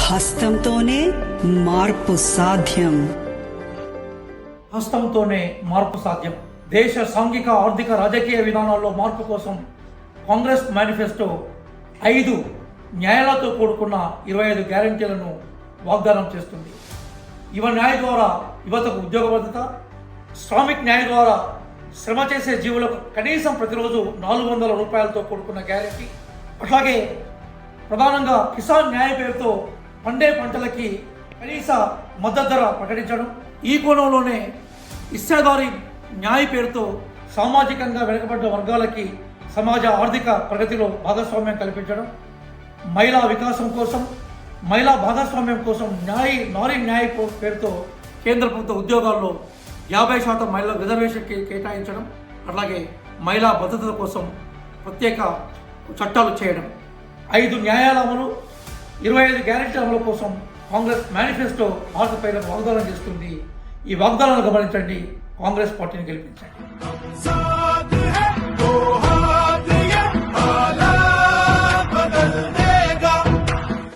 హస్తంతోనే మార్పు సాధ్యం. హస్తంతోనే మార్పు సాధ్యం. దేశ సాంఘిక ఆర్థిక రాజకీయ విధానాల్లో మార్పు కోసం కాంగ్రెస్ మేనిఫెస్టో 5 న్యాయాలతో కూడుకున్న 25 గ్యారంటీలను వాగ్దానం చేస్తుంది. యువ న్యాయ ద్వారా యువతకు ఉద్యోగ భద్రత, శ్రామిక్ న్యాయ ద్వారా శ్రమ చేసే జీవులకు కనీసం ప్రతిరోజు 400 రూపాయలతో కూడుకున్న గ్యారంటీ, అట్లాగే ప్రధానంగా కిసాన్ న్యాయ పేరుతో పండే పంటలకి కనీస మద్దతు ధర ప్రకటించడం, ఈ కోణంలోనే హిస్సేదారీ న్యాయ పేరుతో సామాజికంగా వెనుకబడ్డ వర్గాలకి సమాజ ఆర్థిక ప్రగతిలో భాగస్వామ్యం కల్పించడం, మహిళా వికాసం కోసం, మహిళా భాగస్వామ్యం కోసం నారీ న్యాయ పేరుతో కేంద్ర ప్రభుత్వ ఉద్యోగాల్లో 50% మహిళల రిజర్వేషన్ కేటాయించడం, అట్లాగే మహిళా భద్రత కోసం ప్రత్యేక చట్టాలు చేయడం, 5 న్యాయాల అమలు, 25 గ్యారెంటీ అమలు కోసం కాంగ్రెస్ మేనిఫెస్టో 6 పైన వాగ్దానం చేస్తుంది. ఈ వాగ్దానాలు గమనించండి, కాంగ్రెస్ పార్టీని గెలిపించండి.